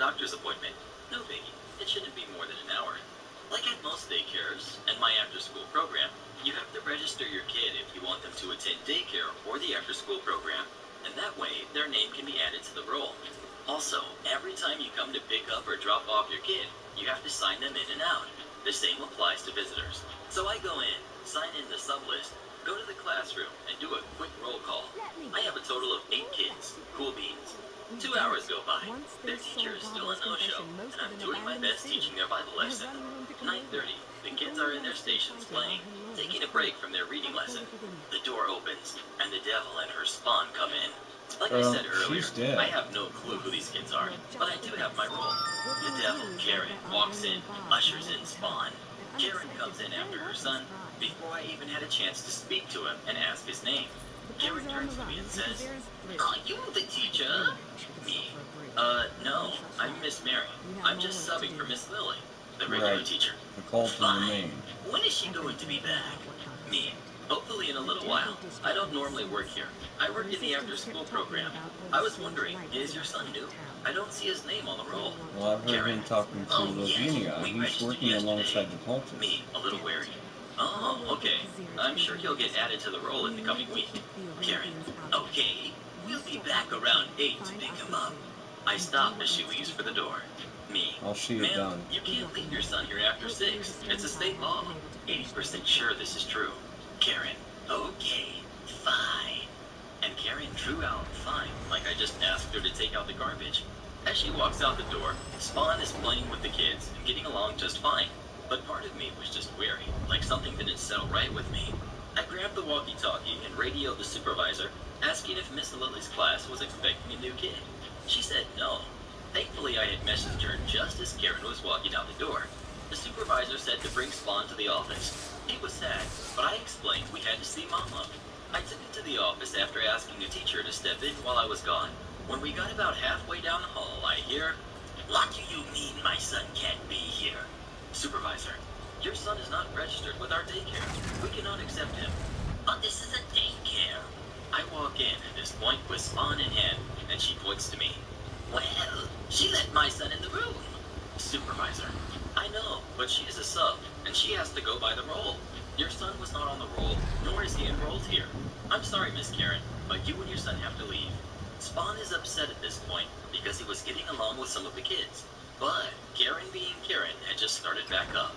doctor's appointment. No biggie. It shouldn't be more than an hour. Like at most daycares and my after-school program, you have to register your kid if you want them to attend daycare or the after-school program, and that way their name can be added to the roll. Also, every time you come to pick up or drop off your kid, you have to sign them in and out. The same applies to visitors. So I go in, sign in the sub-list, go to the classroom, and do a quick roll call. I have a total of 8 kids. Cool beans. 2 hours go by. Their teacher is still a no-show, and I'm doing my best teaching their Bible lesson. 9:30, the kids are in their stations playing, taking a break from their reading lesson. The door opens, and the devil and her spawn come in. Like I said earlier, I have no clue who these kids are, but I do have my role. The devil, Karen, walks in, ushers in Spawn. Karen comes in after her son, before I even had a chance to speak to him and ask his name. Karen turns to me and says, "Are you the teacher?" Me. No, I'm Miss Mary. I'm just subbing for Miss Lily, the regular teacher. The call to the name. When is she going to be back? Me. Hopefully in a little while. I don't normally work here. I work in the after-school program. I was wondering, is your son new? I don't see his name on the roll. Well, I've heard him talking to Lavinia. He's working alongside the Paultons. Me, a little wary. Oh, okay. I'm sure he'll get added to the roll in the coming week. Karen. Okay. We'll be back around 8 to pick him up. I stop as she leaves for the door. Me. I'll see you Ma'am, done. you can't leave your son here after 6. It's a state law. 80% sure this is true. Karen. Okay. Fine. And Karen drew out fine, like I just asked her to take out the garbage. As she walks out the door, Spawn is playing with the kids and getting along just fine. But part of me was just wary, like something didn't settle right with me. I grabbed the walkie-talkie and radioed the supervisor, asking if Miss Lily's class was expecting a new kid. She said no. Thankfully, I had messaged her just as Karen was walking out the door. The supervisor said to bring Spawn to the office. He was sad, but I explained we had to see Mama. I took him to the office after asking the teacher to step in while I was gone. When we got about halfway down the hall, I hear, "What do you mean my son can't be here?" Supervisor, your son is not registered with our daycare. We cannot accept him. But this is a daycare. I walk in at this point with Spawn in hand, and she points to me. Well, she let my son in the room. Supervisor, I know, but she is a sub, and she has to go by the roll. Your son was not on the roll, nor is he enrolled here. I'm sorry, Miss Karen, but you and your son have to leave. Spawn is upset at this point because he was getting along with some of the kids. But Karen being Karen had just started back up.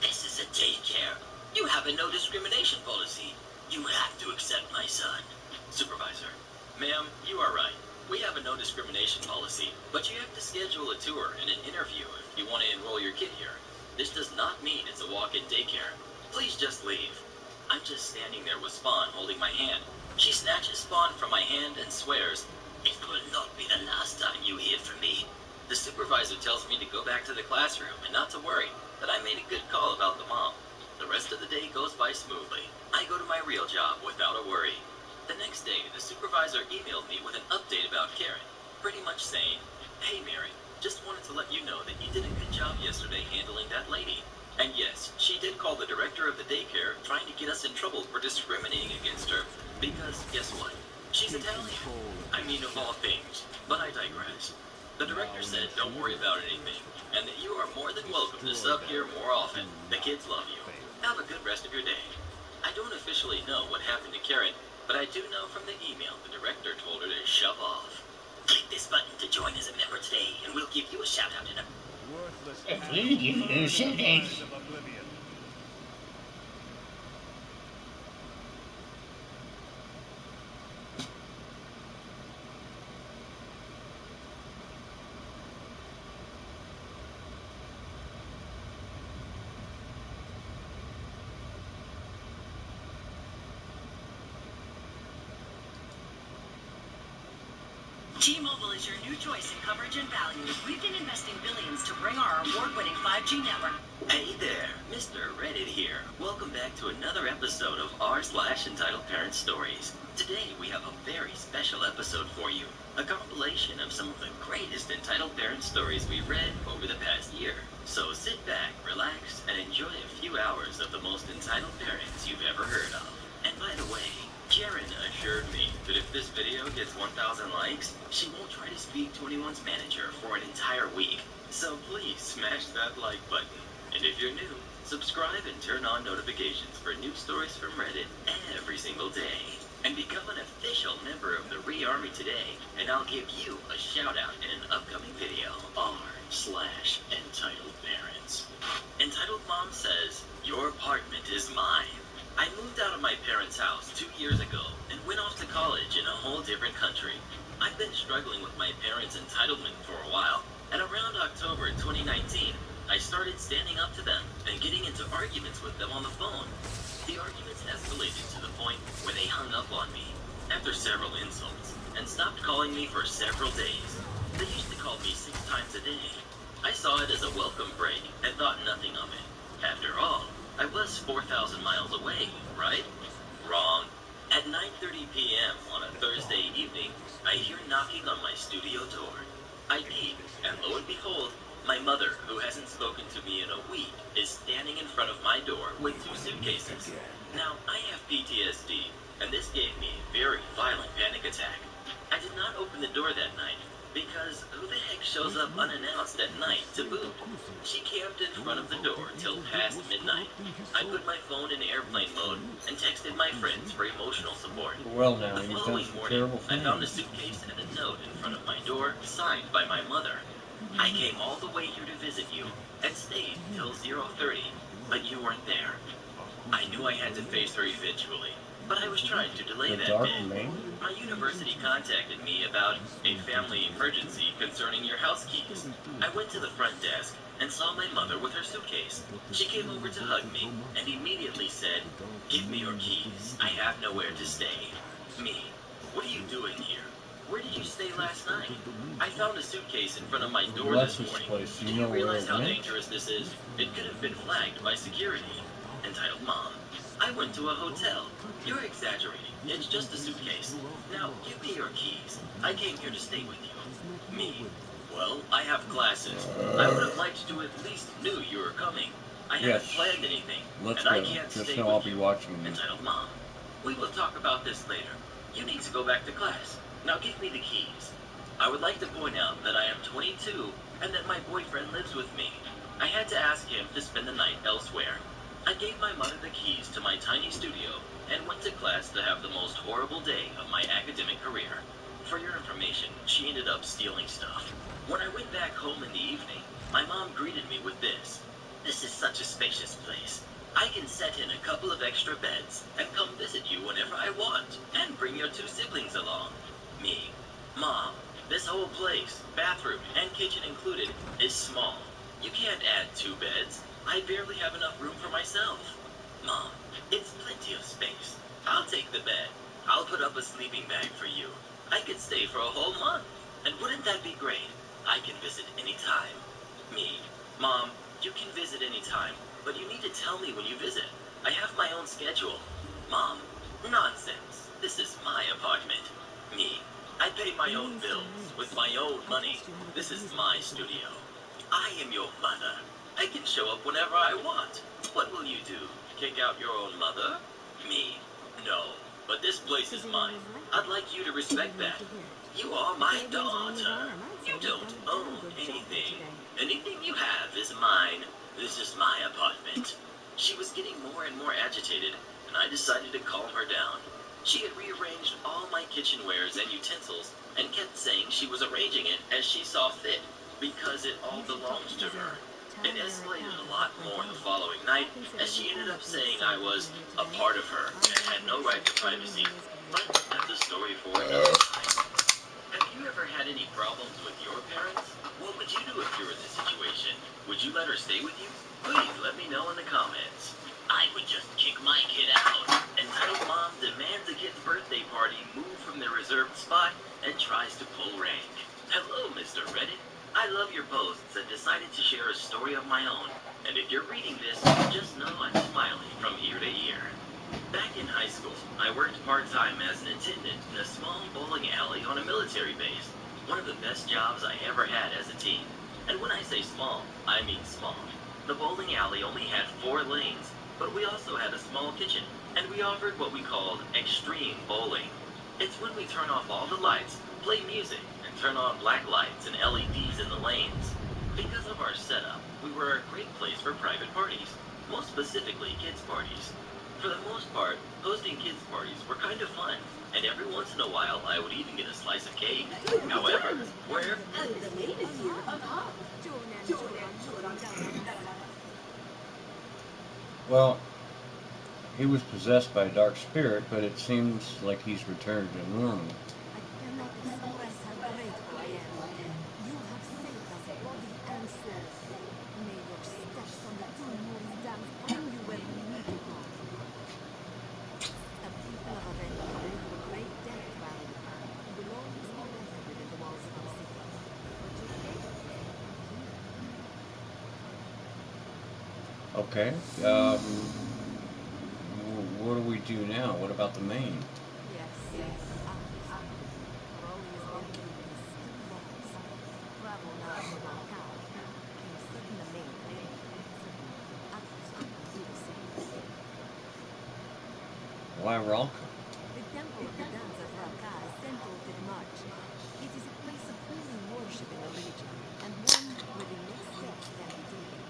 This is a daycare. You have a no discrimination policy. You have to accept my son. Supervisor, ma'am, you are right. We have a no discrimination policy, but you have to schedule a tour and an interview if you want to enroll your kid here. This does not mean it's a walk-in daycare. Please just leave. I'm just standing there with Spawn holding my hand. She snatches Spawn from my hand and swears, "It will not be the last time you hear from me." The supervisor tells me to go back to the classroom and not to worry, that I made a good call about the mom. The rest of the day goes by smoothly. I go to my real job without a worry. The next day, the supervisor emailed me with an update about Karen, pretty much saying, "Hey Mary, just wanted to let you know that you did a good job yesterday handling that lady. And yes, she did call the director of the daycare trying to get us in trouble for discriminating against her, because guess what? She's Italian. I mean, of all things, but I digress. The director said don't worry about anything, and that you are more than welcome to sub here more often. The kids love you. Have a good rest of your day." I don't officially know what happened to Karen, but I do know from the email the director told her to shove off. Click this button to join as a member today, and we'll give you a shout-out in a... T-Mobile is your new choice in coverage and value. We've been investing billions to bring our award-winning 5G network. Hey there, Mr. Reddit here. Welcome back to another episode of r/Entitled Parent Stories. Today we have a very special episode for you. A compilation of some of the greatest entitled parent stories we read over the past year. So sit back, relax, and enjoy a few hours of the most entitled parents you've ever heard of. And by the way, Karen assured me that if this video gets 1,000 likes, she won't try to speak to anyone's manager for an entire week. smash that like button. And if you're new, subscribe and turn on notifications for new stories from Reddit every single day. And become an official member of the Re-Army today, and I'll give you a shout out in an upcoming video. r/Entitled Parents. Entitled Mom says, your apartment is mine. I moved out of my parents' house 2 years ago and went off to college in a whole different country. I've been struggling with my parents' entitlement for a while, and around October 2019, I started standing up to them and getting into arguments with them on the phone. The arguments escalated to the point where they hung up on me after several insults and stopped calling me for several days. They used to call me 6 times a day. I saw it as a welcome break and thought nothing of it. After all, I was 4,000 miles away, right? Wrong. At 9:30 p.m. on a Thursday evening, I hear knocking on my studio door. I peek, and lo and behold, my mother, who hasn't spoken to me in a week, is standing in front of my door with 2 suitcases. Now, I have PTSD, and this gave me a very violent panic attack. I did not open the door that night, because who the heck shows up unannounced at night to boot? She camped in front of the door till past midnight. I put my phone in airplane mode and texted my friends for emotional support. Well, now, The you've done following some morning, terrible I found a things. suitcase and a note in front of my door, signed by my mother. I came all the way here to visit you and stayed till 0:30, but you weren't there. I knew I had to face her eventually, but I was trying to delay The that Dark bit. Main? My university contacted me about a family emergency concerning your house keys. I went to the front desk and saw my mother with her suitcase. She came over to hug me and immediately said, "Give me your keys. I have nowhere to stay." Me, what are you doing here? Where did you stay last night? I found a suitcase in front of my door Bless this this morning. place. Do You you know where realize it how went? dangerous this is? It could have been flagged by security. Entitled Mom, I went to a hotel. You're exaggerating. It's just a suitcase. Now, give me your keys. I came here to stay with you. Me, well, I have classes. I would have liked to at least knew you were coming. I haven't Yes. planned anything, Let's and I go. can't Just stay know with I'll be you. watching you. Entitled Mom, we will talk about this later. You need to go back to class. Now give me the keys. I would like to point out that I am 22 and that my boyfriend lives with me. I had to ask him to spend the night elsewhere. I gave my mother the keys to my tiny studio and went to class to have the most horrible day of my academic career. For your information, she ended up stealing stuff. When I went back home in the evening, my mom greeted me with this. "This is such a spacious place. I can set in a couple of extra beds and come visit you whenever I want, and bring your 2 siblings along." Me, Mom, this whole place, bathroom and kitchen included, is small. You can't add 2 beds. I barely have enough room for myself. Mom, it's plenty of space. I'll take the bed. I'll put up a sleeping bag for you. I could stay for a whole month. And wouldn't that be great? I can visit anytime. Me, Mom, you can visit anytime, but you need to tell me when you visit. I have my own schedule. Mom, nonsense. This is my apartment. Me, I pay my own bills with my own money. This is my studio. I am your mother. I can show up whenever I want. What will you do? Kick out your own mother? Me, no. But this place is mine. I'd like you to respect that. You are my daughter. You don't own anything. Anything you have is mine. This is my apartment. She was getting more and more agitated, and I decided to calm her down. She had rearranged all my kitchenwares and utensils, and kept saying she was arranging it as she saw fit, because it all belongs to her. It escalated a lot more the following night, as she ended up saying I was a part of her and had no right to privacy. But that's a story for another time. Have you ever had any problems with your parents? What would you do if you were in this situation? Would you let her stay with you? Please let me know in the comments. I would just kick my kid out. Entitled Mom demands a kid's birthday party move from their reserved spot and tries to pull rank. Hello, Mr. Reddit. I love your posts and decided to share a story of my own. And if you're reading this, just know I'm smiling from ear to ear. Back in high school, I worked part-time as an attendant in a small bowling alley on a military base. One of the best jobs I ever had as a teen. And when I say small, I mean small. The bowling alley only had 4 lanes, but we also had a small kitchen, and we offered what we called extreme bowling. It's when we turn off all the lights, play music, and turn on black lights and LEDs in the lanes. Because of our setup, were a great place for private parties, most specifically kids' parties. For the most part, hosting kids' parties were kind of fun, and every once in a while I would even get a slice of cake. However, where Well, he was possessed by a dark spirit, but it seems like he's returned to normal. I cannot express how grateful I am. You have saved us body and soul. May your steps on the two Nuri's dams bring you where you need to go. The people of Aventus owe you a great debt, Raoul. You will always be welcome within the walls of our city. But your fate is here. Okay. What do we do now? What about the main? Yes. Crowley has been through these still walls. Travel now to Valkar. King Sutton the Main claimed it. Certainly, others will do the same. Why Ralka? The Temple of the Dance of Valkar is central to the march. It is a place of holy worship in the region, and one where the next steps can be taken.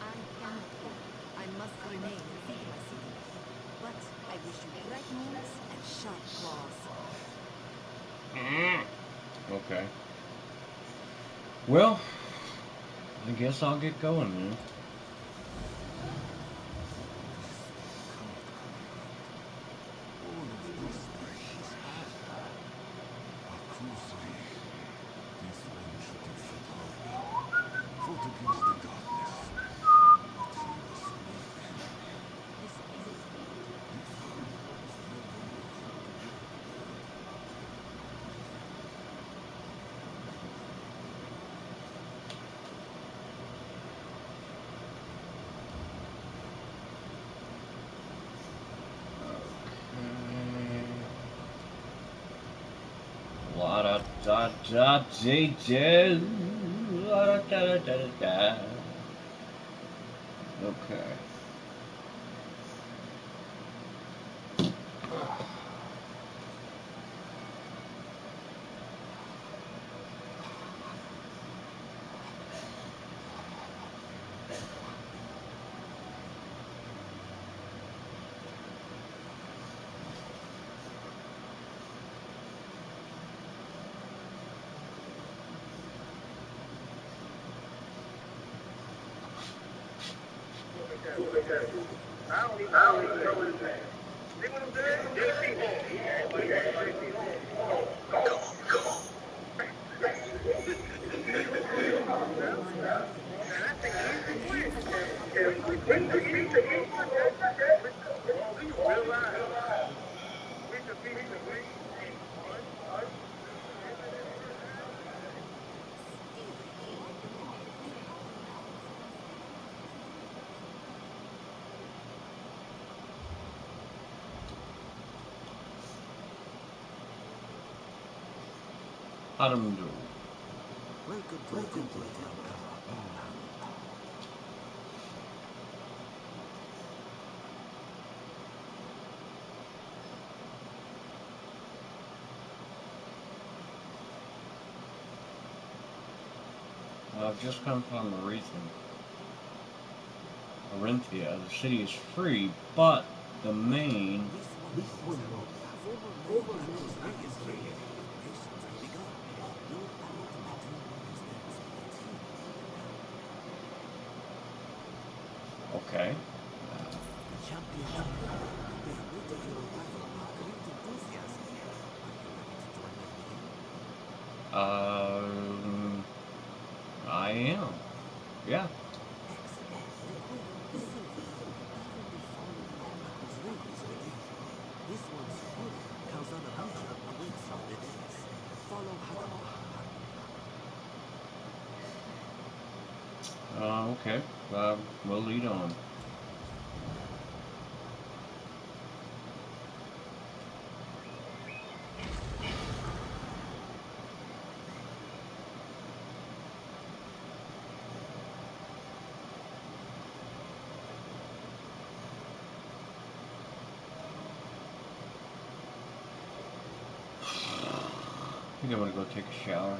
I cannot go. I must remain and see to my city. But I wish you bright moons and sharp claws. Okay. Well, I guess I'll get going then. All of this precious air. A crusade. This one should have followed me. Fought against the darkness. But he was weak. This isn't hate. This is no longer how the world worked. La da da da da la da da da da da. Okay. I don't even know what it's at. See what I'm saying? Now that's the easy way. If we bring the easy way, do you realize we could be complete? Adam do. Welcome to the Temple of Valkar, all hand. I've just come from Arinthia. The city is free, but the main. Okay. The champions of the world, they awaited your arrival with great enthusiasm. Are you ready to join them again? I am. Yeah. Excellent. The queen, the silver, even the fallen Magnaco's ring is within. This one's holy, Kalzana Mutra, awaits you in the dais. Follow Hadamar and Okay. We'll lead on. I think I'm gonna go take a shower.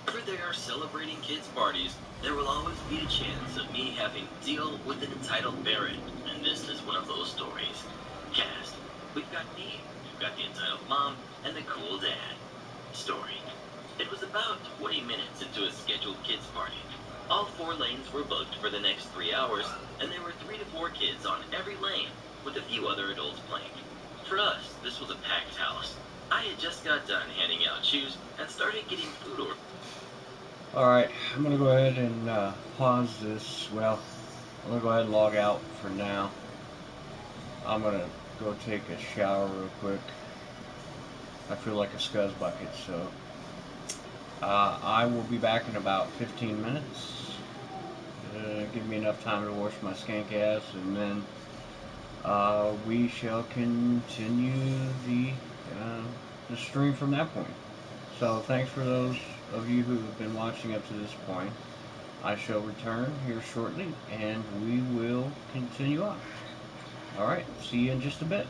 Whatever they are celebrating kids' parties, there will always be a chance of me having to deal with an entitled parent, and this is one of those stories. Cast, we've got me, we've got the entitled mom, and the cool dad. Story. It was about 20 minutes into a scheduled kids' party. All 4 lanes were booked for the next 3 hours, and there were 3 to 4 kids on every lane, with a few other adults playing. For us, this was a packed house. I had just got done handing out shoes and started getting food orders. Alright, I'm going to go ahead and pause this. Well, I'm going to go ahead and log out for now. I'm going to go take a shower real quick. I feel like a scuzz bucket, so I will be back in about 15 minutes. Give me enough time to wash my skank ass, and then we shall continue the stream from that point. So thanks for those of you who have been watching up to this point. I shall return here shortly, and we will continue on. Alright, see you in just a bit.